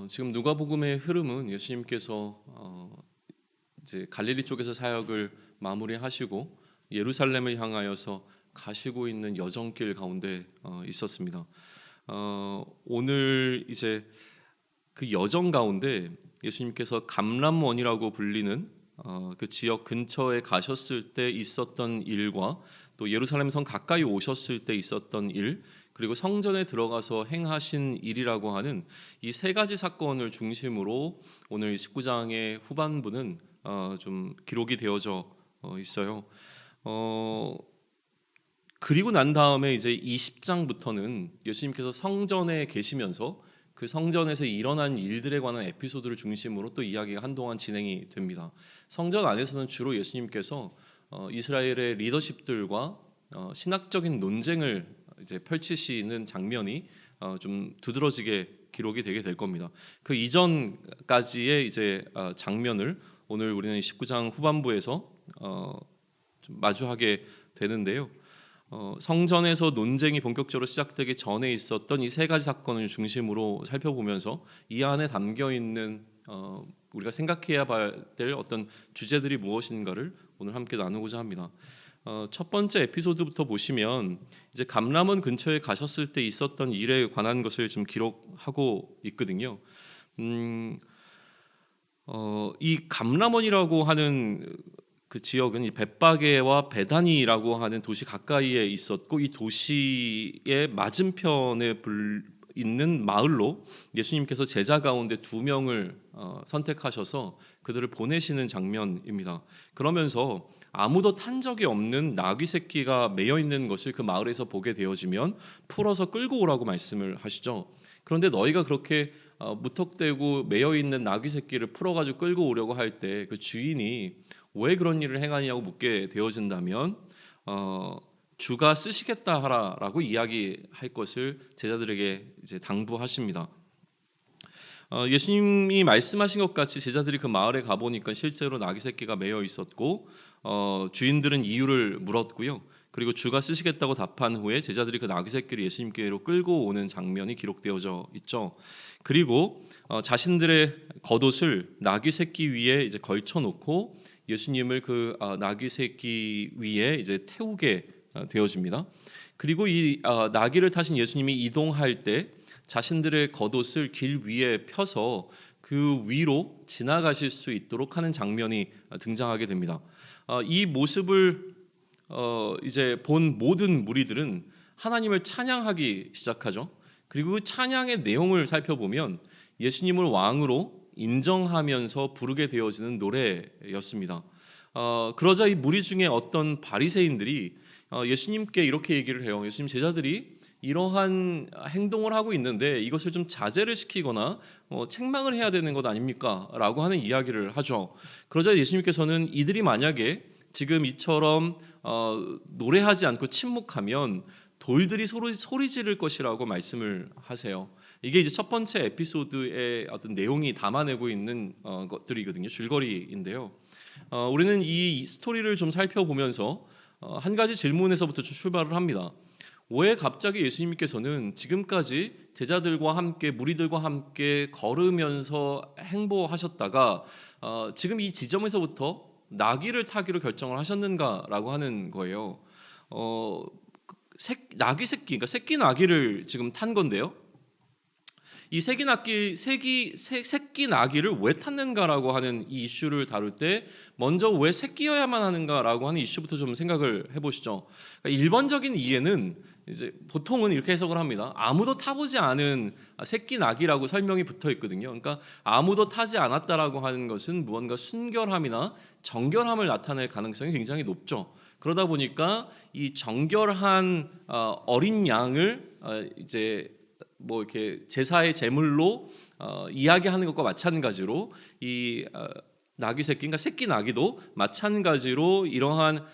지금 누가복음의 흐름은 예수님께서 이제 갈릴리 쪽에서 사역을 마무리하시고 예루살렘을 향하여서 가시고 있는 여정길 가운데 있었습니다. 오늘 이제 그 여정 가운데 예수님께서 감람원이라고 불리는 그 지역 근처에 가셨을 때 있었던 일과 또 예루살렘 성 가까이 오셨을 때 있었던 일, 그리고 성전에 들어가서 행하신 일이라고 하는 이 세 가지 사건을 중심으로 오늘 19장의 후반부는 좀 기록이 되어져 있어요. 그리고 난 다음에 이제 20장부터는 예수님께서 성전에 계시면서 그 성전에서 일어난 일들에 관한 에피소드를 중심으로 또 이야기가 한동안 진행이 됩니다. 성전 안에서는 주로 예수님께서 이스라엘의 리더십들과 신학적인 논쟁을 이제 펼치시는 장면이 좀 두드러지게 기록이 되게 될 겁니다. 그 이전까지의 이제 장면을 오늘 우리는 19장 후반부에서 좀 마주하게 되는데요. 성전에서 논쟁이 본격적으로 시작되기 전에 있었던 이 세 가지 사건을 중심으로 살펴보면서 이 안에 담겨 있는 우리가 생각해야 될 어떤 주제들이 무엇인가를 오늘 함께 나누고자 합니다. 첫 번째 에피소드부터 보시면 이제 감람원 근처에 가셨을 때 있었던 일에 관한 것을 좀 기록하고 있거든요. 이 감람원이라고 하는 그 지역은 이 벳바게와 베다니라고 하는 도시 가까이에 있었고, 이 도시의 맞은편에 있는 마을로 예수님께서 제자 가운데 2명을 선택하셔서 그들을 보내시는 장면입니다. 그러면서 아무도 탄 적이 없는 나귀 새끼가 매여 있는 것을 그 마을에서 보게 되어지면 풀어서 끌고 오라고 말씀을 하시죠. 그런데 너희가 그렇게 무턱대고 매여 있는 나귀 새끼를 풀어가지고 끌고 오려고 할 때 그 주인이 왜 그런 일을 행하냐고 묻게 되어진다면 주가 쓰시겠다 하라라고 이야기할 것을 제자들에게 이제 당부하십니다. 예수님이 말씀하신 것 같이 제자들이 그 마을에 가보니까 실제로 나귀 새끼가 매여 있었고 주인들은 이유를 물었고요. 그리고 주가 쓰시겠다고 답한 후에 제자들이 그 나귀 새끼를 예수님께로 끌고 오는 장면이 기록되어져 있죠. 그리고 자신들의 겉옷을 나귀 새끼 위에 이제 걸쳐놓고 예수님을 그 나귀 새끼 위에 이제 태우게 되어집니다. 그리고 이 나귀를 타신 예수님이 이동할 때 자신들의 겉옷을 길 위에 펴서 그 위로 지나가실 수 있도록 하는 장면이 등장하게 됩니다. 이 모습을 이제 본 모든 무리들은 하나님을 찬양하기 시작하죠. 그리고 그 찬양의 내용을 살펴보면 예수님을 왕으로 인정하면서 부르게 되어지는 노래였습니다. 그러자 이 무리 중에 어떤 바리새인들이 예수님께 이렇게 얘기를 해요. 예수님, 제자들이 이러한 행동을 하고 있는데 이것을 좀 자제를 시키거나 책망을 해야 되는 것 아닙니까? 라고 하는 이야기를 하죠. 그러자 예수님께서는 이들이 만약에 지금 이처럼 노래하지 않고 침묵하면 돌들이 소리 지를 것이라고 말씀을 하세요. 이게 이제 첫 번째 에피소드의 어떤 내용이 담아내고 있는 것들이거든요. 줄거리인데요. 우리는 이 스토리를 좀 살펴보면서 한 가지 질문에서부터 출발을 합니다. 왜 갑자기 예수님께서는 지금까지 제자들과 함께 무리들과 함께 걸으면서 행보하셨다가 지금 이 지점에서부터 나귀를 타기로 결정을 하셨는가라고 하는 거예요. 나귀 새끼, 그러니까 새끼 나귀를 지금 탄 건데요. 이 새끼 나귀를 왜 탔는가라고 하는 이 이슈를 다룰 때 먼저 왜 새끼여야만 하는가라고 하는 이슈부터 좀 생각을 해보시죠. 그러니까 일반적인 이해는 이제 보통은 이렇게 해석을 합니다. 아무도 타보지 않은 새끼 나귀라고 설명이 붙어 있거든요. 그러니까 아무도 타지 않았다라고 하는 것은 무언가 순결함이나 정결함을 나타낼 가능성이 굉장히 높죠. 그러다 보니까 이 정결한 어린 양을 이제 뭐 이렇게 제사의 제물로 이야기하는 것과 마찬가지로 이 나귀 새끼, 그러니까 새끼 나귀도 마찬가지로 이러한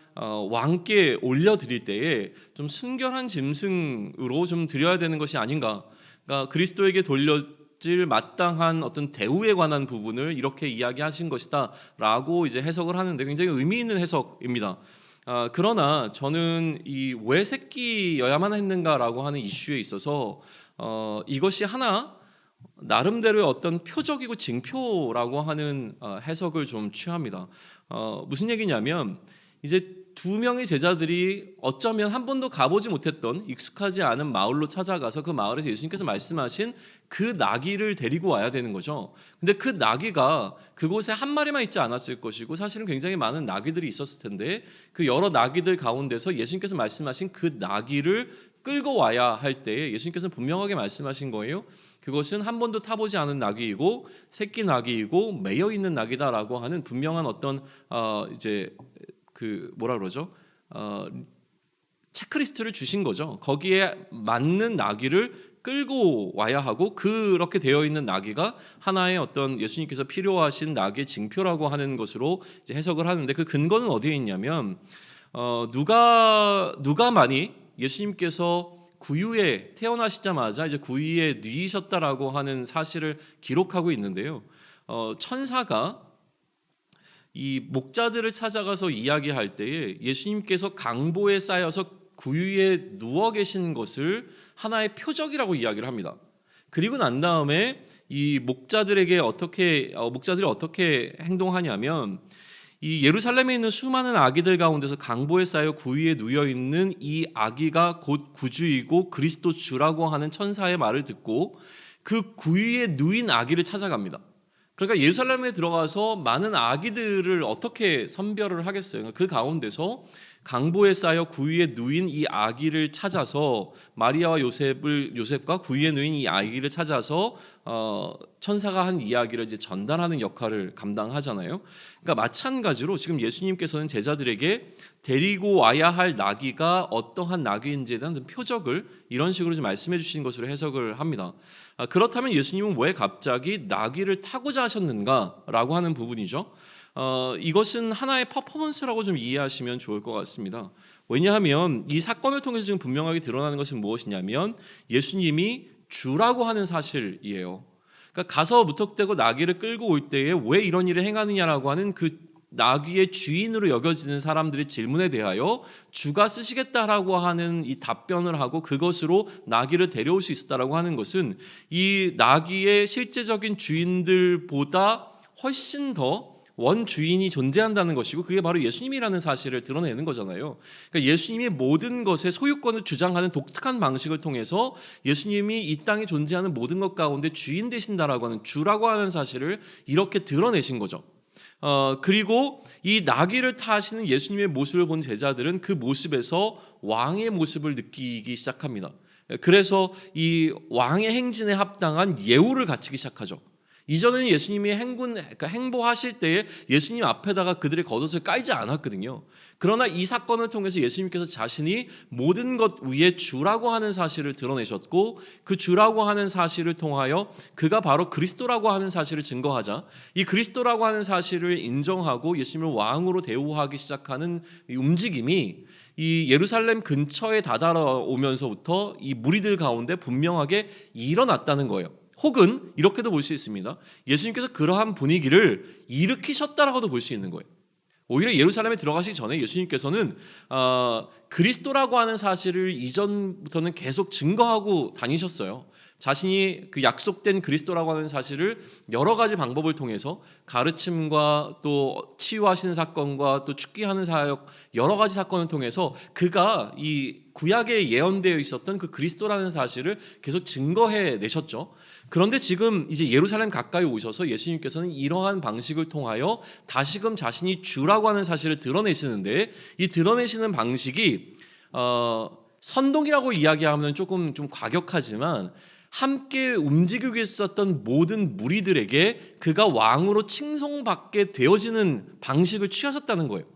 왕께 올려드릴 때에 좀 순결한 짐승으로 좀 드려야 되는 것이 아닌가. 그러니까 그리스도에게 돌려질 마땅한 어떤 대우에 관한 부분을 이렇게 이야기하신 것이다라고 이제 해석을 하는데 굉장히 의미 있는 해석입니다. 그러나 저는 이 왜 새끼여야만 했는가라고 하는 이슈에 있어서 이것이 하나 나름대로의 어떤 표적이고 징표라고 하는 해석을 좀 취합니다. 무슨 얘기냐면 이제 두 명의 제자들이 어쩌면 한 번도 가보지 못했던 익숙하지 않은 마을로 찾아가서 그 마을에서 예수님께서 말씀하신 그 나귀를 데리고 와야 되는 거죠. 근데 그 나귀가 그곳에 한 마리만 있지 않았을 것이고 사실은 굉장히 많은 나귀들이 있었을 텐데 그 여러 나귀들 가운데서 예수님께서 말씀하신 그 나귀를 끌고 와야 할 때에 예수님께서는 분명하게 말씀하신 거예요. 그것은 한 번도 타보지 않은 나귀이고 새끼 나귀이고 매여 있는 나귀다라고 하는 분명한 어떤 이제 그 뭐라 그러죠? 체크리스트를 주신 거죠. 거기에 맞는 나귀를 끌고 와야 하고 그렇게 되어 있는 나귀가 하나의 어떤 예수님께서 필요하신 나귀의 징표라고 하는 것으로 이제 해석을 하는데 그 근거는 어디에 있냐면 누가만이 예수님께서 구유에 태어나시자마자 이제 구유에 누이셨다라고 하는 사실을 기록하고 있는데요. 천사가 이 목자들을 찾아가서 이야기할 때에 예수님께서 강보에 쌓여서 구유에 누워 계신 것을 하나의 표적이라고 이야기를 합니다. 그리고 난 다음에 이 목자들이 어떻게 행동하냐면 이 예루살렘에 있는 수많은 아기들 가운데서 강보에 쌓여 구유에 누워 있는 이 아기가 곧 구주이고 그리스도 주라고 하는 천사의 말을 듣고 그 구유에 누인 아기를 찾아갑니다. 그러니까 예루살렘에 들어가서 많은 아기들을 어떻게 선별을 하겠어요? 그 가운데서 강보에 쌓여 구유에 누인 이 아기를 찾아서 마리아와 요셉과 구유에 누인 이 아기를 찾아서 천사가 한 이야기를 이제 전달하는 역할을 감당하잖아요. 그러니까 마찬가지로 지금 예수님께서는 제자들에게 데리고 와야 할 나귀가 어떠한 나귀인지에 대한 표적을 이런 식으로 좀 말씀해 주신 것으로 해석을 합니다. 그렇다면 예수님은 왜 갑자기 나귀를 타고자 하셨는가라고 하는 부분이죠. 이것은 하나의 퍼포먼스라고 좀 이해하시면 좋을 것 같습니다. 왜냐하면 이 사건을 통해서 지금 분명하게 드러나는 것은 무엇이냐면 예수님이 주라고 하는 사실이에요. 그러니까 가서 무턱대고 나귀를 끌고 올 때에 왜 이런 일을 행하느냐라고 하는 그 나귀의 주인으로 여겨지는 사람들의 질문에 대하여 주가 쓰시겠다라고 하는 이 답변을 하고 그것으로 나귀를 데려올 수 있었다라고 하는 것은 이 나귀의 실제적인 주인들보다 훨씬 더 원주인이 존재한다는 것이고 그게 바로 예수님이라는 사실을 드러내는 거잖아요. 그러니까 예수님이 모든 것의 소유권을 주장하는 독특한 방식을 통해서 예수님이 이 땅에 존재하는 모든 것 가운데 주인 되신다라고 하는 주라고 하는 사실을 이렇게 드러내신 거죠. 그리고 이 나귀를 타시는 예수님의 모습을 본 제자들은 그 모습에서 왕의 모습을 느끼기 시작합니다. 그래서 이 왕의 행진에 합당한 예우를 갖추기 시작하죠. 이전에는 예수님이 행보하실 때에 예수님 앞에다가 그들의 겉옷을 깔지 않았거든요. 그러나 이 사건을 통해서 예수님께서 자신이 모든 것 위에 주라고 하는 사실을 드러내셨고 그 주라고 하는 사실을 통하여 그가 바로 그리스도라고 하는 사실을 증거하자 이 그리스도라고 하는 사실을 인정하고 예수님을 왕으로 대우하기 시작하는 이 움직임이 이 예루살렘 근처에 다다라오면서부터 이 무리들 가운데 분명하게 일어났다는 거예요. 혹은 이렇게도 볼 수 있습니다. 예수님께서 그러한 분위기를 일으키셨다라고도 볼 수 있는 거예요. 오히려 예루살렘에 들어가시기 전에 예수님께서는 그리스도라고 하는 사실을 이전부터는 계속 증거하고 다니셨어요. 자신이 그 약속된 그리스도라고 하는 사실을 여러 가지 방법을 통해서 가르침과 또 치유하시는 사건과 또 축기하는 사역 여러 가지 사건을 통해서 그가 이 구약에 예언되어 있었던 그 그리스도라는 사실을 계속 증거해 내셨죠. 그런데 지금 이제 예루살렘 가까이 오셔서 예수님께서는 이러한 방식을 통하여 다시금 자신이 주라고 하는 사실을 드러내시는데 이 드러내시는 방식이 선동이라고 이야기하면 조금 좀 과격하지만 함께 움직이고 있었던 모든 무리들에게 그가 왕으로 칭송받게 되어지는 방식을 취하셨다는 거예요.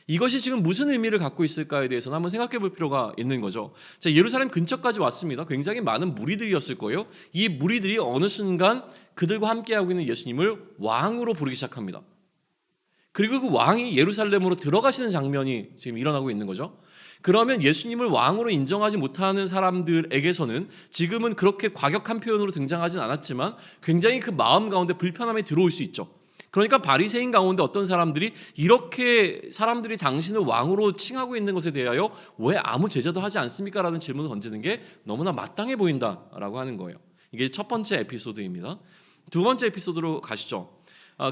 이것이 지금 무슨 의미를 갖고 있을까에 대해서는 한번 생각해 볼 필요가 있는 거죠. 자, 예루살렘 근처까지 왔습니다. 굉장히 많은 무리들이었을 거예요. 이 무리들이 어느 순간 그들과 함께하고 있는 예수님을 왕으로 부르기 시작합니다. 그리고 그 왕이 예루살렘으로 들어가시는 장면이 지금 일어나고 있는 거죠. 그러면 예수님을 왕으로 인정하지 못하는 사람들에게서는 지금은 그렇게 과격한 표현으로 등장하진 않았지만 굉장히 그 마음 가운데 불편함이 들어올 수 있죠. 그러니까 바리새인 가운데 어떤 사람들이 이렇게 사람들이 당신을 왕으로 칭하고 있는 것에 대하여 왜 아무 제자도 하지 않습니까? 라는 질문을 던지는 게 너무나 마땅해 보인다라고 하는 거예요. 이게 첫 번째 에피소드입니다. 두 번째 에피소드로 가시죠.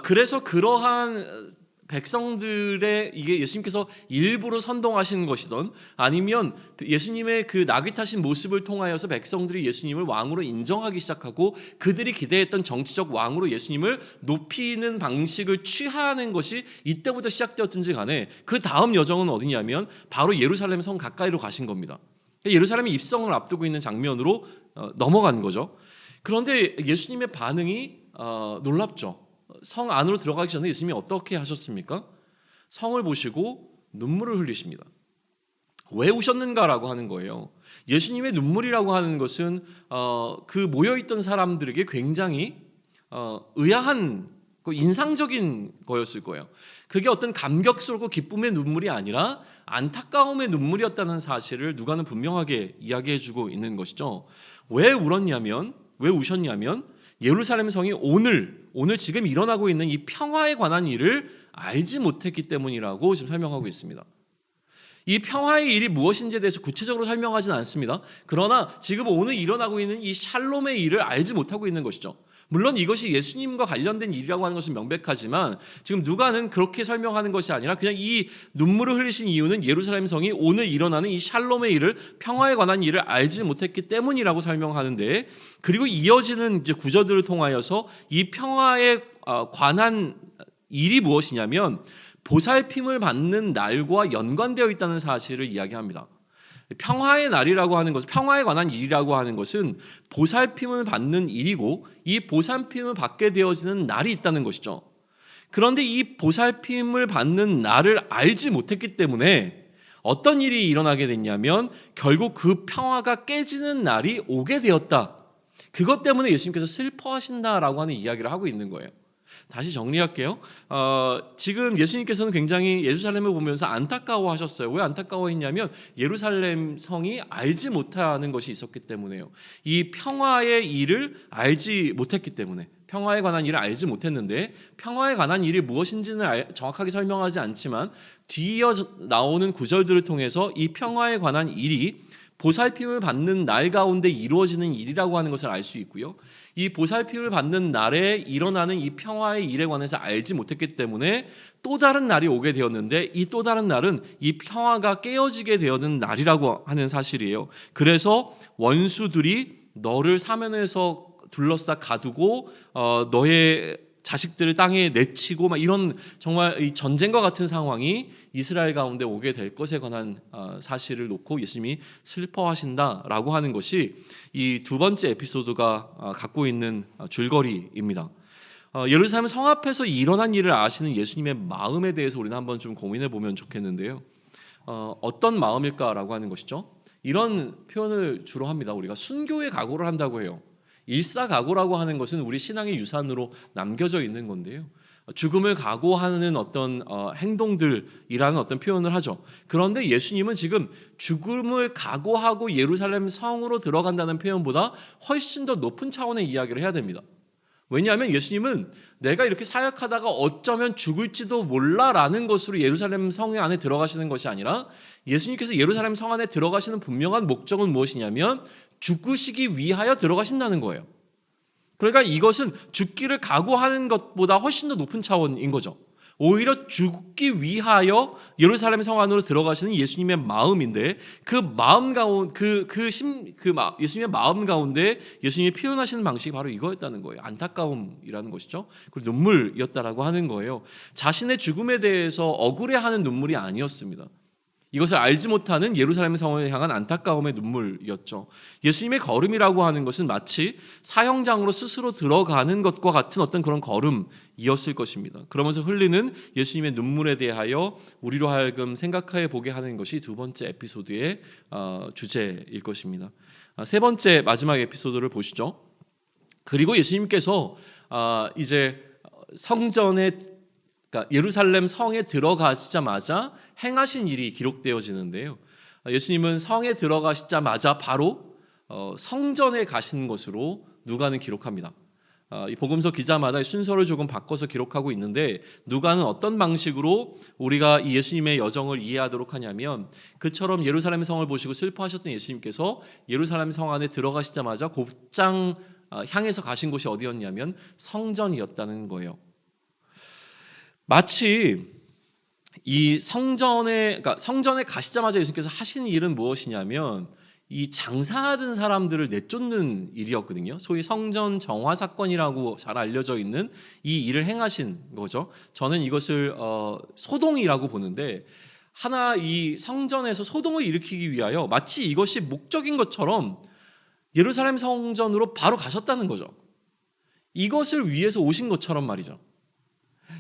그래서 그러한 백성들의 이게 예수님께서 일부러 선동하신 것이든 아니면 예수님의 그 나귀 타신 모습을 통하여서 백성들이 예수님을 왕으로 인정하기 시작하고 그들이 기대했던 정치적 왕으로 예수님을 높이는 방식을 취하는 것이 이때부터 시작되었든지 간에 그 다음 여정은 어디냐면 바로 예루살렘 성 가까이로 가신 겁니다. 예루살렘의 입성을 앞두고 있는 장면으로 넘어간 거죠. 그런데 예수님의 반응이 놀랍죠. 성 안으로 들어가기 전에 예수님이 어떻게 하셨습니까? 성을 보시고 눈물을 흘리십니다. 왜 우셨는가라고 하는 거예요. 예수님의 눈물이라고 하는 것은 그 모여있던 사람들에게 굉장히 의아한 인상적인 거였을 거예요. 그게 어떤 감격스럽고 기쁨의 눈물이 아니라 안타까움의 눈물이었다는 사실을 누가는 분명하게 이야기해주고 있는 것이죠. 왜 울었냐면, 왜 우셨냐면 예루살렘 성이 오늘 지금 일어나고 있는 이 평화에 관한 일을 알지 못했기 때문이라고 지금 설명하고 있습니다. 이 평화의 일이 무엇인지에 대해서 구체적으로 설명하지는 않습니다. 그러나 지금 오늘 일어나고 있는 이 샬롬의 일을 알지 못하고 있는 것이죠. 물론 이것이 예수님과 관련된 일이라고 하는 것은 명백하지만 지금 누가는 그렇게 설명하는 것이 아니라 그냥 이 눈물을 흘리신 이유는 예루살렘 성이 오늘 일어나는 이 샬롬의 일을, 평화에 관한 일을 알지 못했기 때문이라고 설명하는데, 그리고 이어지는 이제 구절들을 통하여서 이 평화에 관한 일이 무엇이냐면 보살핌을 받는 날과 연관되어 있다는 사실을 이야기합니다. 평화의 날이라고 하는 것은, 평화에 관한 일이라고 하는 것은 보살핌을 받는 일이고 이 보살핌을 받게 되어지는 날이 있다는 것이죠. 그런데 이 보살핌을 받는 날을 알지 못했기 때문에 어떤 일이 일어나게 됐냐면 결국 그 평화가 깨지는 날이 오게 되었다. 그것 때문에 예수님께서 슬퍼하신다라고 하는 이야기를 하고 있는 거예요. 다시 정리할게요. 지금 예수님께서는 굉장히 예루살렘을 보면서 안타까워하셨어요. 왜 안타까워했냐면 예루살렘 성이 알지 못하는 것이 있었기 때문에요. 이 평화의 일을 알지 못했기 때문에, 평화에 관한 일을 알지 못했는데, 평화에 관한 일이 무엇인지는 정확하게 설명하지 않지만 뒤이어 나오는 구절들을 통해서 이 평화에 관한 일이 보살핌을 받는 날 가운데 이루어지는 일이라고 하는 것을 알 수 있고요. 이 보살핌을 받는 날에 일어나는 이 평화의 일에 관해서 알지 못했기 때문에 또 다른 날이 오게 되었는데 이 또 다른 날은 이 평화가 깨어지게 되었는 날이라고 하는 사실이에요. 그래서 원수들이 너를 사면에서 둘러싸 가두고 너의 자식들을 땅에 내치고 막 이런 정말 이 전쟁과 같은 상황이 이스라엘 가운데 오게 될 것에 관한 사실을 놓고 예수님이 슬퍼하신다라고 하는 것이 이 두 번째 에피소드가 갖고 있는 줄거리입니다. 예루살렘 성 앞에서 일어난 일을 아시는 예수님의 마음에 대해서 우리는 한번 좀 고민해 보면 좋겠는데요. 어떤 마음일까라고 하는 것이죠. 이런 표현을 주로 합니다. 우리가 순교의 각오를 한다고 해요. 일사각오라고 하는 것은 우리 신앙의 유산으로 남겨져 있는 건데요. 죽음을 각오하는 어떤 행동들이라는 어떤 표현을 하죠. 그런데 예수님은 지금 죽음을 각오하고 예루살렘 성으로 들어간다는 표현보다 훨씬 더 높은 차원의 이야기를 해야 됩니다. 왜냐하면 예수님은 내가 이렇게 사역하다가 어쩌면 죽을지도 몰라라는 것으로 예루살렘 성 안에 들어가시는 것이 아니라 예수님께서 예루살렘 성 안에 들어가시는 분명한 목적은 무엇이냐면 죽으시기 위하여 들어가신다는 거예요. 그러니까 이것은 죽기를 각오하는 것보다 훨씬 더 높은 차원인 거죠. 오히려 죽기 위하여 예루살렘 성 안으로 들어가시는 예수님의 마음인데 그 마음 가운데 예수님의 마음 가운데 예수님이 표현하시는 방식이 바로 이거였다는 거예요. 안타까움이라는 것이죠. 그리고 눈물이었다라고 하는 거예요. 자신의 죽음에 대해서 억울해하는 눈물이 아니었습니다. 이것을 알지 못하는 예루살렘 성을 향한 안타까움의 눈물이었죠. 예수님의 걸음이라고 하는 것은 마치 사형장으로 스스로 들어가는 것과 같은 어떤 그런 걸음이었을 것입니다. 그러면서 흘리는 예수님의 눈물에 대하여 우리로 하여금 생각해 보게 하는 것이 두 번째 에피소드의 주제일 것입니다. 세 번째 마지막 에피소드를 보시죠. 그리고 예수님께서 이제 성전에, 그러니까 예루살렘 성에 들어가시자마자 행하신 일이 기록되어지는데요. 예수님은 성에 들어가시자마자 바로 성전에 가신 것으로 누가는 기록합니다. 이 복음서 기자마다 순서를 조금 바꿔서 기록하고 있는데 누가는 어떤 방식으로 우리가 이 예수님의 여정을 이해하도록 하냐면 그처럼 예루살렘 성을 보시고 슬퍼하셨던 예수님께서 예루살렘 성 안에 들어가시자마자 곧장 향해서 가신 곳이 어디였냐면 성전이었다는 거예요. 마치 이 성전에 가시자마자 예수님께서 하신 일은 무엇이냐면 이 장사하던 사람들을 내쫓는 일이었거든요. 소위 성전 정화 사건이라고 잘 알려져 있는 이 일을 행하신 거죠. 저는 이것을 소동이라고 보는데, 하나 이 성전에서 소동을 일으키기 위하여 마치 이것이 목적인 것처럼 예루살렘 성전으로 바로 가셨다는 거죠. 이것을 위해서 오신 것처럼 말이죠.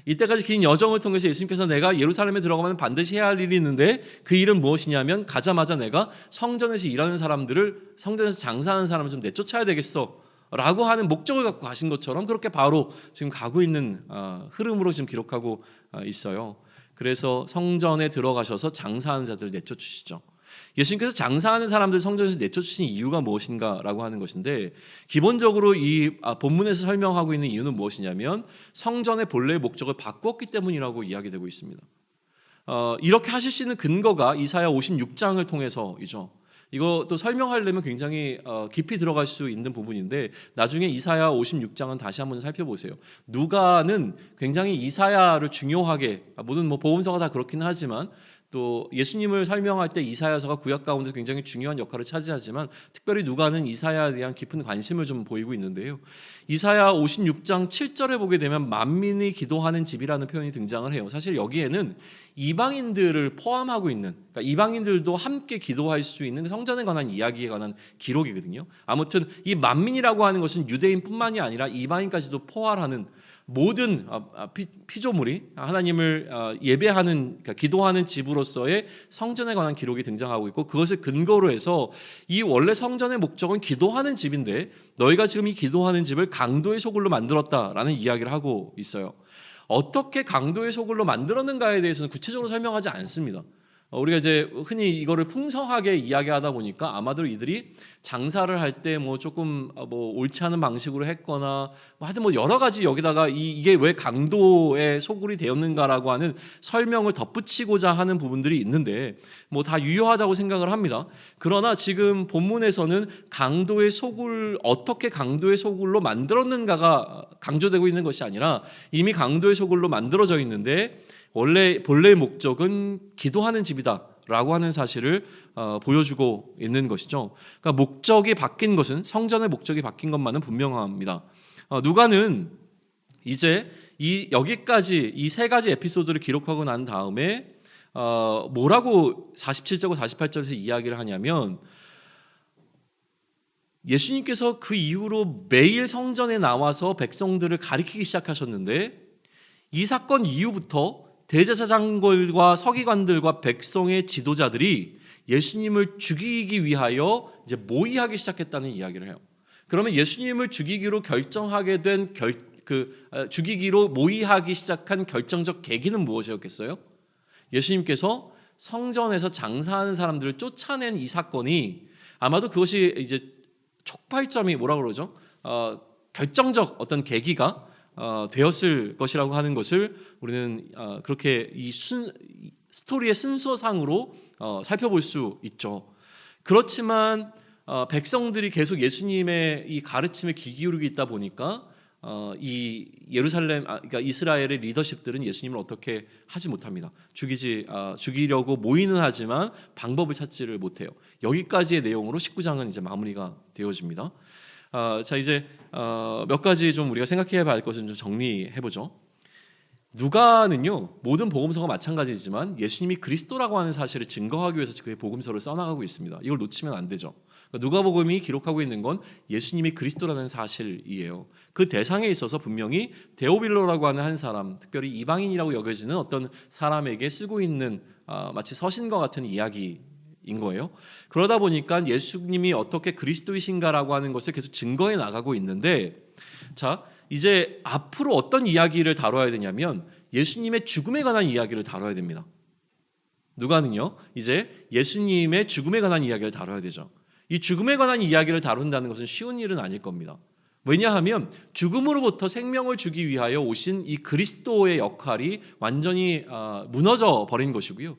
이때까지 긴 여정을 통해서 예수님께서 내가 예루살렘에 들어가면 반드시 해야 할 일이 있는데, 그 일은 무엇이냐면 가자마자 내가 성전에서 일하는 사람들을, 성전에서 장사하는 사람을 좀 내쫓아야 되겠어 라고 하는 목적을 갖고 가신 것처럼 그렇게 바로 지금 가고 있는 흐름으로 지금 기록하고 있어요. 그래서 성전에 들어가셔서 장사하는 자들을 내쫓으시죠. 예수님께서 장사하는 사람들 성전에서 내쫓으신 이유가 무엇인가라고 하는 것인데, 기본적으로 이 본문에서 설명하고 있는 이유는 무엇이냐면 성전의 본래의 목적을 바꾸었기 때문이라고 이야기되고 있습니다. 이렇게 하실 수 있는 근거가 이사야 56장을 통해서이죠. 이것도 설명하려면 굉장히 깊이 들어갈 수 있는 부분인데, 나중에 이사야 56장은 다시 한번 살펴보세요. 누가는 굉장히 이사야를 중요하게, 모든 복음서가 다 그렇긴 하지만 또 예수님을 설명할 때 이사야서가 구약 가운데 굉장히 중요한 역할을 차지하지만, 특별히 누가는 이사야에 대한 깊은 관심을 좀 보이고 있는데요. 이사야 56장 7절에 보게 되면 만민이 기도하는 집이라는 표현이 등장을 해요. 사실 여기에는 이방인들을 포함하고 있는, 그러니까 이방인들도 함께 기도할 수 있는 성전에 관한 이야기에 관한 기록이거든요. 아무튼 이 만민이라고 하는 것은 유대인뿐만이 아니라 이방인까지도 포괄하는 모든 피조물이 하나님을 예배하는, 그러니까 기도하는 집으로서의 성전에 관한 기록이 등장하고 있고, 그것을 근거로 해서 이 원래 성전의 목적은 기도하는 집인데 너희가 지금 이 기도하는 집을 강도의 소굴로 만들었다라는 이야기를 하고 있어요. 어떻게 강도의 소굴로 만들었는가에 대해서는 구체적으로 설명하지 않습니다. 우리가 이제 흔히 이거를 풍성하게 이야기하다 보니까 아마도 이들이 장사를 할 때 조금 옳지 않은 방식으로 했거나 하여튼 여러 가지 여기다가 이게 왜 강도의 소굴이 되었는가라고 하는 설명을 덧붙이고자 하는 부분들이 있는데 다 유효하다고 생각을 합니다. 그러나 지금 본문에서는 강도의 소굴, 어떻게 강도의 소굴로 만들었는가가 강조되고 있는 것이 아니라 이미 강도의 소굴로 만들어져 있는데 원래 본래의 목적은 기도하는 집이다라고 하는 사실을 보여주고 있는 것이죠. 그러니까 목적이 바뀐 것은, 성전의 목적이 바뀐 것만은 분명합니다. 누가는 이제 여기까지 이 세 가지 에피소드를 기록하고 난 다음에 뭐라고 47절과 48절에서 이야기를 하냐면, 예수님께서 그 이후로 매일 성전에 나와서 백성들을 가리키기 시작하셨는데, 이 사건 이후부터 대제사장들과 서기관들과 백성의 지도자들이 예수님을 죽이기 위하여 이제 모의하기 시작했다는 이야기를 해요. 그러면 예수님을 죽이기로 결정하게 된 죽이기로 모의하기 시작한 결정적 계기는 무엇이었겠어요? 예수님께서 성전에서 장사하는 사람들을 쫓아낸 이 사건이, 아마도 그것이 이제 촉발점이 결정적 어떤 계기가 되었을 것이라고 하는 것을 우리는 그렇게 이 스토리의 순서상으로 살펴볼 수 있죠. 그렇지만 백성들이 계속 예수님의 이 가르침에 귀 기울이고 있다 보니까 이 예루살렘, 그러니까 이스라엘의 리더십들은 예수님을 어떻게 하지 못합니다. 죽이려고 모이는 하지만 방법을 찾지를 못해요. 여기까지의 내용으로 19장은 이제 마무리가 되어집니다. 자, 이제 몇 가지 좀 우리가 생각해야 할 것을 좀 정리해 보죠. 누가는요, 모든 복음서가 마찬가지지만 예수님이 그리스도라고 하는 사실을 증거하기 위해서 그의 복음서를 써나가고 있습니다. 이걸 놓치면 안 되죠. 누가복음이 기록하고 있는 건 예수님이 그리스도라는 사실이에요. 그 대상에 있어서 분명히 데오빌로라고 하는 한 사람, 특별히 이방인이라고 여겨지는 어떤 사람에게 쓰고 있는 마치 서신과 같은 이야기인 거예요. 그러다 보니까 예수님이 어떻게 그리스도이신가라고 하는 것을 계속 증거해 나가고 있는데, 자, 이제 앞으로 어떤 이야기를 다뤄야 되냐면 예수님의 죽음에 관한 이야기를 다뤄야 됩니다. 누가는요, 이제 예수님의 죽음에 관한 이야기를 다뤄야 되죠. 이 죽음에 관한 이야기를 다룬다는 것은 쉬운 일은 아닐 겁니다. 왜냐하면 죽음으로부터 생명을 주기 위하여 오신 이 그리스도의 역할이 완전히 무너져 버린 것이고요.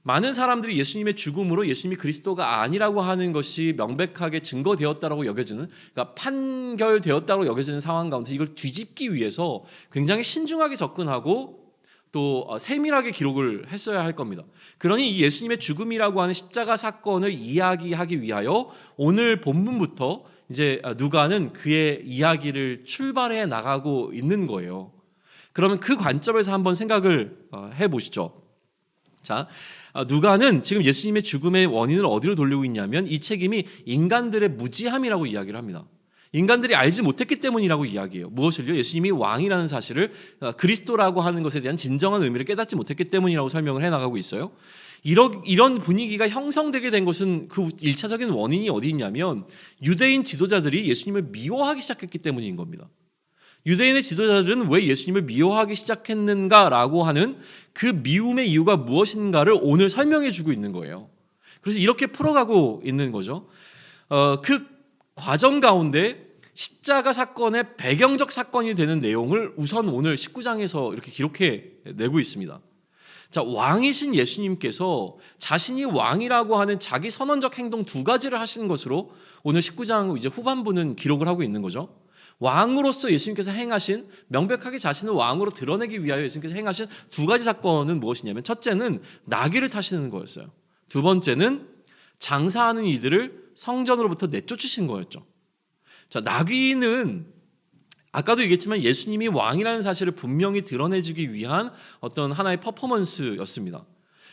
많은 사람들이 예수님의 죽음으로 예수님이 그리스도가 아니라고 하는 것이 명백하게 증거되었다라고 여겨지는, 그러니까 판결되었다고 여겨지는 상황 가운데 이걸 뒤집기 위해서 굉장히 신중하게 접근하고 또 세밀하게 기록을 했어야 할 겁니다. 그러니 이 예수님의 죽음이라고 하는 십자가 사건을 이야기하기 위하여 오늘 본문부터 이제 누가는 그의 이야기를 출발해 나가고 있는 거예요. 그러면 그 관점에서 한번 생각을 해보시죠. 자, 누가는 지금 예수님의 죽음의 원인을 어디로 돌리고 있냐면 이 책임이 인간들의 무지함이라고 이야기를 합니다. 인간들이 알지 못했기 때문이라고 이야기해요. 무엇을요? 예수님이 왕이라는 사실을, 그리스도라고 하는 것에 대한 진정한 의미를 깨닫지 못했기 때문이라고 설명을 해나가고 있어요. 이런 분위기가 형성되게 된 것은 그 1차적인 원인이 어디 있냐면 유대인 지도자들이 예수님을 미워하기 시작했기 때문인 겁니다. 유대인의 지도자들은 왜 예수님을 미워하기 시작했는가라고 하는 그 미움의 이유가 무엇인가를 오늘 설명해 주고 있는 거예요. 그래서 이렇게 풀어가고 있는 거죠. 그 과정 가운데 십자가 사건의 배경적 사건이 되는 내용을 우선 오늘 19장에서 이렇게 기록해 내고 있습니다. 자, 왕이신 예수님께서 자신이 왕이라고 하는 자기 선언적 행동 두 가지를 하시는 것으로 오늘 19장 이제 후반부는 기록을 하고 있는 거죠. 왕으로서 예수님께서 행하신, 명백하게 자신을 왕으로 드러내기 위하여 예수님께서 행하신 두 가지 사건은 무엇이냐면, 첫째는 나귀를 타시는 거였어요. 두 번째는 장사하는 이들을 성전으로부터 내쫓으신 거였죠. 자, 나귀는 아까도 얘기했지만 예수님이 왕이라는 사실을 분명히 드러내주기 위한 어떤 하나의 퍼포먼스였습니다.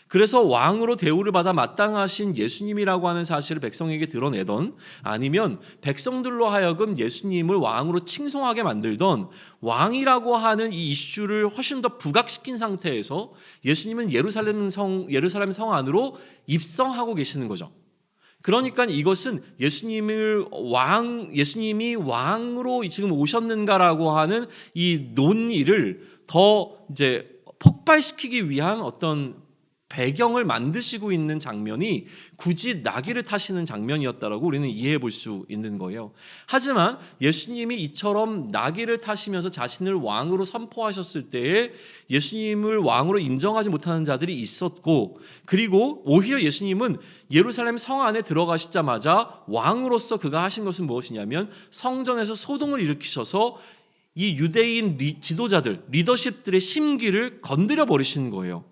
그래서 왕으로 대우를 받아 마땅하신 예수님이라고 하는 사실을 백성에게 드러내던, 아니면 백성들로 하여금 예수님을 왕으로 칭송하게 만들던 왕이라고 하는 이 이슈를 훨씬 더 부각시킨 상태에서 예수님은 예루살렘 성 안으로 입성하고 계시는 거죠. 그러니까 이것은 예수님이 왕으로 지금 오셨는가라고 하는 이 논의를 더 이제 폭발시키기 위한 어떤 배경을 만드시고 있는 장면이 굳이 나귀를 타시는 장면이었다라고 우리는 이해해 볼 수 있는 거예요. 하지만 예수님이 이처럼 나귀를 타시면서 자신을 왕으로 선포하셨을 때에 예수님을 왕으로 인정하지 못하는 자들이 있었고, 그리고 오히려 예수님은 예루살렘 성 안에 들어가시자마자 왕으로서 그가 하신 것은 무엇이냐면 성전에서 소동을 일으키셔서 이 유대인 지도자들, 리더십들의 심기를 건드려 버리시는 거예요.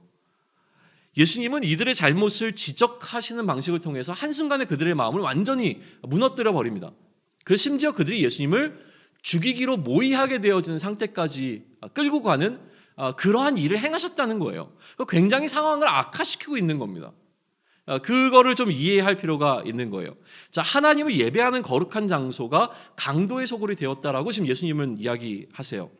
예수님은 이들의 잘못을 지적하시는 방식을 통해서 한순간에 그들의 마음을 완전히 무너뜨려 버립니다. 그래서 심지어 그들이 예수님을 죽이기로 모의하게 되어지는 상태까지 끌고 가는 그러한 일을 행하셨다는 거예요. 굉장히 상황을 악화시키고 있는 겁니다. 그거를 좀 이해할 필요가 있는 거예요. 자, 하나님을 예배하는 거룩한 장소가 강도의 소굴이 되었다라고 지금 예수님은 이야기하세요.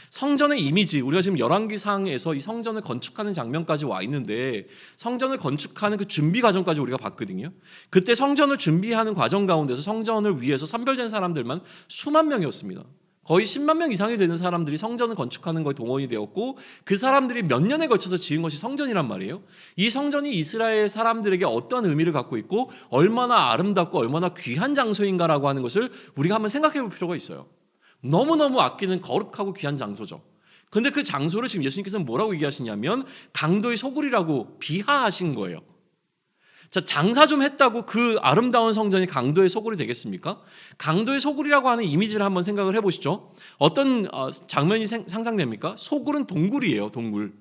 성전의 이미지, 우리가 지금 열왕기상에서 이 성전을 건축하는 장면까지 와 있는데, 성전을 건축하는 그 준비 과정까지 우리가 봤거든요. 그때 성전을 준비하는 과정 가운데서 성전을 위해서 선별된 사람들만 수만 명이었습니다. 거의 10만 명 이상이 되는 사람들이 성전을 건축하는 거에 동원이 되었고, 그 사람들이 몇 년에 걸쳐서 지은 것이 성전이란 말이에요. 이 성전이 이스라엘 사람들에게 어떤 의미를 갖고 있고 얼마나 아름답고 얼마나 귀한 장소인가라고 하는 것을 우리가 한번 생각해 볼 필요가 있어요. 너무너무 아끼는 거룩하고 귀한 장소죠. 그런데 그 장소를 지금 예수님께서는 뭐라고 얘기하시냐면 강도의 소굴이라고 비하하신 거예요. 자, 장사 좀 했다고 그 아름다운 성전이 강도의 소굴이 되겠습니까? 강도의 소굴이라고 하는 이미지를 한번 생각을 해보시죠. 어떤 장면이 상상됩니까? 소굴은 동굴이에요. 동굴,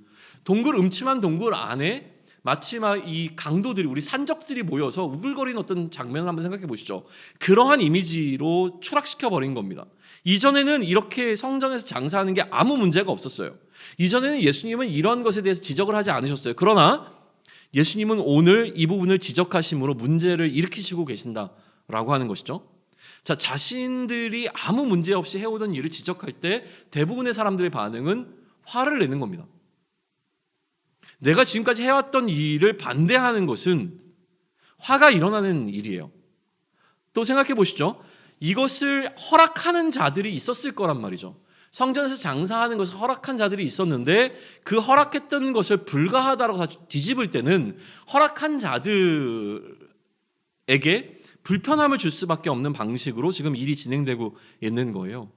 음침한 동굴 안에 마치 이 강도들이, 우리 산적들이 모여서 우글거리는 어떤 장면을 한번 생각해 보시죠. 그러한 이미지로 추락시켜 버린 겁니다. 이전에는 이렇게 성전에서 장사하는 게 아무 문제가 없었어요. 이전에는 예수님은 이런 것에 대해서 지적을 하지 않으셨어요. 그러나 예수님은 오늘 이 부분을 지적하심으로 문제를 일으키시고 계신다라고 하는 것이죠. 자, 자신들이 아무 문제 없이 해오던 일을 지적할 때 대부분의 사람들의 반응은 화를 내는 겁니다. 내가 지금까지 해왔던 일을 반대하는 것은 화가 일어나는 일이에요. 또 생각해 보시죠. 이것을 허락하는 자들이 있었을 거란 말이죠. 성전에서 장사하는 것을 허락한 자들이 있었는데 그 허락했던 것을 불가하다라고 뒤집을 때는 허락한 자들에게 불편함을 줄 수밖에 없는 방식으로 지금 일이 진행되고 있는 거예요.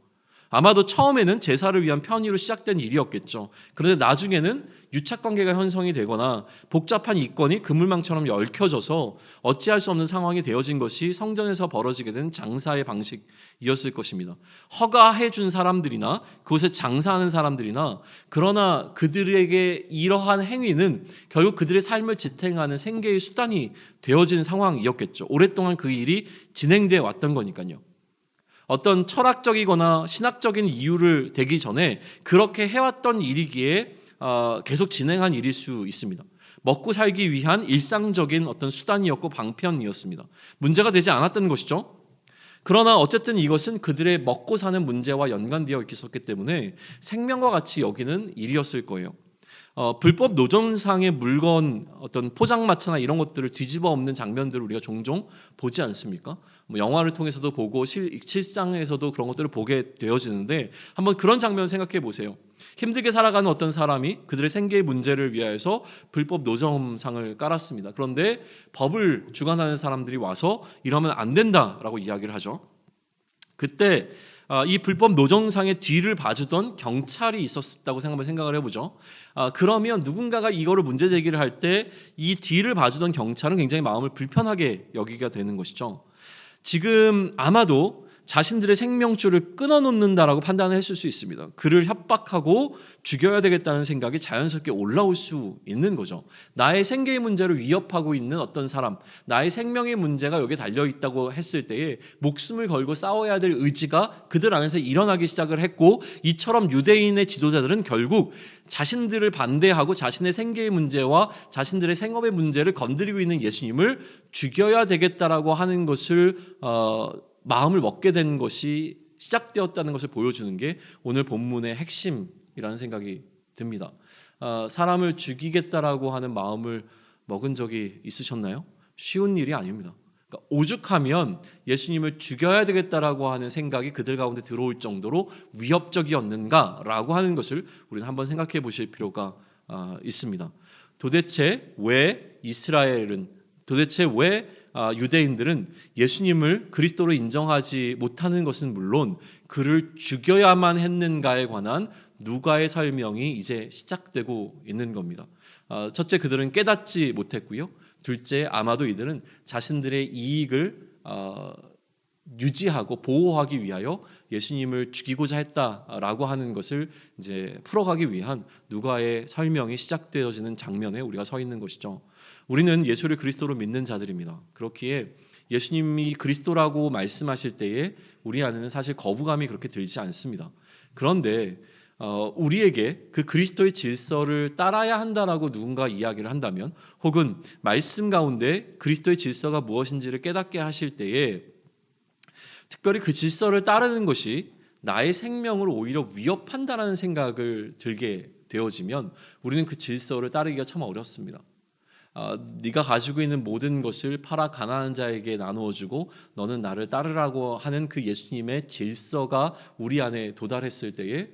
아마도 처음에는 제사를 위한 편의로 시작된 일이었겠죠. 그런데 나중에는 유착관계가 형성이 되거나 복잡한 이권이 그물망처럼 얽혀져서 어찌할 수 없는 상황이 되어진 것이 성전에서 벌어지게 된 장사의 방식이었을 것입니다. 허가해 준 사람들이나 그곳에 장사하는 사람들이나, 그러나 그들에게 이러한 행위는 결국 그들의 삶을 지탱하는 생계의 수단이 되어진 상황이었겠죠. 오랫동안 그 일이 진행되어 왔던 거니까요. 어떤 철학적이거나 신학적인 이유를 대기 전에 그렇게 해왔던 일이기에 계속 진행한 일일 수 있습니다. 먹고 살기 위한 일상적인 어떤 수단이었고 방편이었습니다. 문제가 되지 않았던 것이죠. 그러나 어쨌든 이것은 그들의 먹고 사는 문제와 연관되어 있었기 때문에 생명과 같이 여기는 일이었을 거예요. 불법 노점상의 물건, 어떤 포장마차나 이런 것들을 뒤집어 엎는 장면들을 우리가 종종 보지 않습니까? 영화를 통해서도 보고 실상에서도 그런 것들을 보게 되어지는데, 한번 그런 장면 생각해 보세요. 힘들게 살아가는 어떤 사람이 그들의 생계의 문제를 위하여서 불법 노점상을 깔았습니다. 그런데 법을 주관하는 사람들이 와서 이러면 안 된다라고 이야기를 하죠. 그때 이 불법 노점상의 뒤를 봐주던 경찰이 있었다고 생각을 해보죠. 그러면 누군가가 이거를 문제 제기를 할 때 이 뒤를 봐주던 경찰은 굉장히 마음을 불편하게 여기게 되는 것이죠. 지금 아마도 자신들의 생명줄을 끊어놓는다라고 판단을 했을 수 있습니다. 그를 협박하고 죽여야 되겠다는 생각이 자연스럽게 올라올 수 있는 거죠. 나의 생계의 문제를 위협하고 있는 어떤 사람, 나의 생명의 문제가 여기에 달려있다고 했을 때에 목숨을 걸고 싸워야 될 의지가 그들 안에서 일어나기 시작을 했고, 이처럼 유대인의 지도자들은 결국 자신들을 반대하고 자신의 생계의 문제와 자신들의 생업의 문제를 건드리고 있는 예수님을 죽여야 되겠다라고 하는 것을 마음을 먹게 된 것이 시작되었다는 것을 보여주는 게 오늘 본문의 핵심이라는 생각이 듭니다. 사람을 죽이겠다라고 하는 마음을 먹은 적이 있으셨나요? 쉬운 일이 아닙니다. 그러니까 오죽하면 예수님을 죽여야 되겠다라고 하는 생각이 그들 가운데 들어올 정도로 위협적이었는가라고 하는 것을 우리는 한번 생각해 보실 필요가 있습니다. 도대체 왜 유대인들은 예수님을 그리스도로 인정하지 못하는 것은 물론 그를 죽여야만 했는가에 관한 누가의 설명이 이제 시작되고 있는 겁니다. 첫째, 그들은 깨닫지 못했고요. 둘째, 아마도 이들은 자신들의 이익을 유지하고 보호하기 위하여 예수님을 죽이고자 했다라고 하는 것을 이제 풀어가기 위한 누가의 설명이 시작되어지는 장면에 우리가 서 있는 것이죠. 우리는 예수를 그리스도로 믿는 자들입니다. 그렇기에 예수님이 그리스도라고 말씀하실 때에 우리 안에는 사실 거부감이 그렇게 들지 않습니다. 그런데 우리에게 그 그리스도의 질서를 따라야 한다라고 누군가 이야기를 한다면, 혹은 말씀 가운데 그리스도의 질서가 무엇인지를 깨닫게 하실 때에 특별히 그 질서를 따르는 것이 나의 생명을 오히려 위협한다라는 생각을 들게 되어지면 우리는 그 질서를 따르기가 참 어렵습니다. 네가 가지고 있는 모든 것을 팔아 가난한 자에게 나누어주고 너는 나를 따르라고 하는 그 예수님의 질서가 우리 안에 도달했을 때에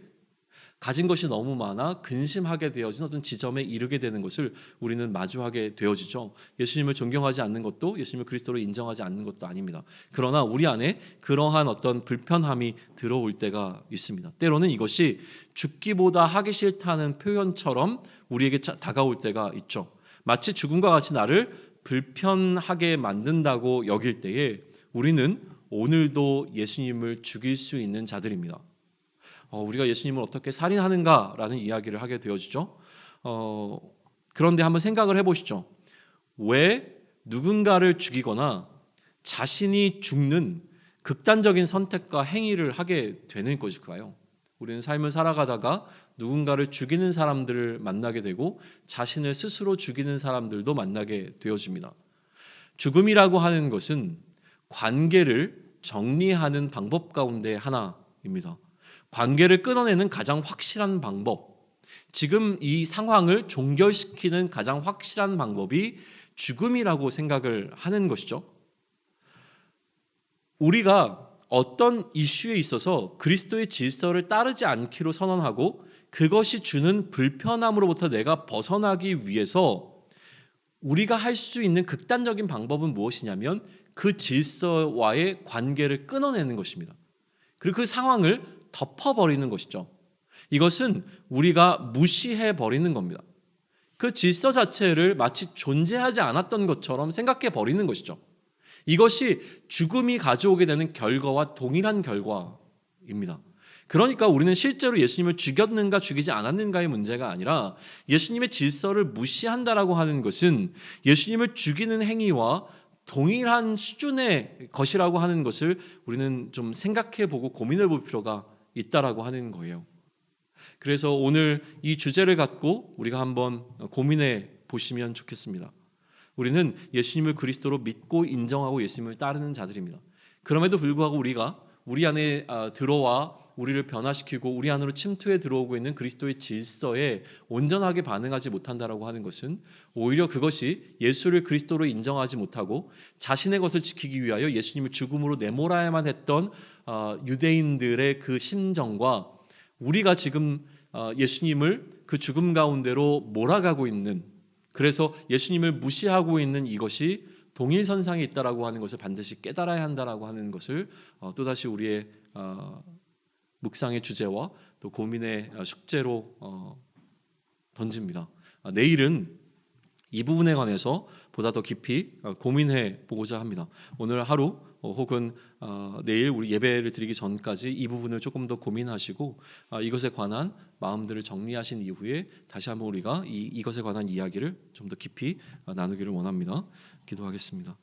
가진 것이 너무 많아 근심하게 되어진 어떤 지점에 이르게 되는 것을 우리는 마주하게 되어지죠. 예수님을 존경하지 않는 것도 예수님을 그리스도로 인정하지 않는 것도 아닙니다. 그러나 우리 안에 그러한 어떤 불편함이 들어올 때가 있습니다. 때로는 이것이 죽기보다 하기 싫다는 표현처럼 우리에게 다가올 때가 있죠. 마치 죽음과 같이 나를 불편하게 만든다고 여길 때에 우리는 오늘도 예수님을 죽일 수 있는 자들입니다. 우리가 예수님을 어떻게 살인하는가라는 이야기를 하게 되어지죠. 그런데 한번 생각을 해보시죠. 왜 누군가를 죽이거나 자신이 죽는 극단적인 선택과 행위를 하게 되는 것일까요? 우리는 삶을 살아가다가 누군가를 죽이는 사람들을 만나게 되고 자신을 스스로 죽이는 사람들도 만나게 되어집니다. 죽음이라고 하는 것은 관계를 정리하는 방법 가운데 하나입니다. 관계를 끊어내는 가장 확실한 방법, 지금 이 상황을 종결시키는 가장 확실한 방법이 죽음이라고 생각을 하는 것이죠. 우리가 어떤 이슈에 있어서 그리스도의 질서를 따르지 않기로 선언하고 그것이 주는 불편함으로부터 내가 벗어나기 위해서 우리가 할 수 있는 극단적인 방법은 무엇이냐면 그 질서와의 관계를 끊어내는 것입니다. 그리고 그 상황을 덮어버리는 것이죠. 이것은 우리가 무시해 버리는 겁니다. 그 질서 자체를 마치 존재하지 않았던 것처럼 생각해 버리는 것이죠. 이것이 죽음이 가져오게 되는 결과와 동일한 결과입니다. 그러니까 우리는 실제로 예수님을 죽였는가 죽이지 않았는가의 문제가 아니라 예수님의 질서를 무시한다라고 하는 것은 예수님을 죽이는 행위와 동일한 수준의 것이라고 하는 것을 우리는 좀 생각해 보고 고민해 볼 필요가 있다라고 하는 거예요. 그래서 오늘 이 주제를 갖고 우리가 한번 고민해 보시면 좋겠습니다. 우리는 예수님을 그리스도로 믿고 인정하고 예수님을 따르는 자들입니다. 그럼에도 불구하고 우리가 우리 안에 들어와 우리를 변화시키고 우리 안으로 침투해 들어오고 있는 그리스도의 질서에 온전하게 반응하지 못한다라고 하는 것은 오히려 그것이 예수를 그리스도로 인정하지 못하고 자신의 것을 지키기 위하여 예수님을 죽음으로 내몰아야만 했던 유대인들의 그 심정과 우리가 지금 예수님을 그 죽음 가운데로 몰아가고 있는, 그래서 예수님을 무시하고 있는 이것이 동일선상에 있다라고 하는 것을 반드시 깨달아야 한다라고 하는 것을 또다시 우리의 묵상의 주제와 또 고민의 숙제로 던집니다. 내일은 이 부분에 관해서 보다 더 깊이 고민해 보고자 합니다. 오늘 하루 혹은 내일 우리 예배를 드리기 전까지 이 부분을 조금 더 고민하시고 이것에 관한 마음들을 정리하신 이후에 다시 한번 우리가 이것에 관한 이야기를 좀 더 깊이 나누기를 원합니다. 기도하겠습니다.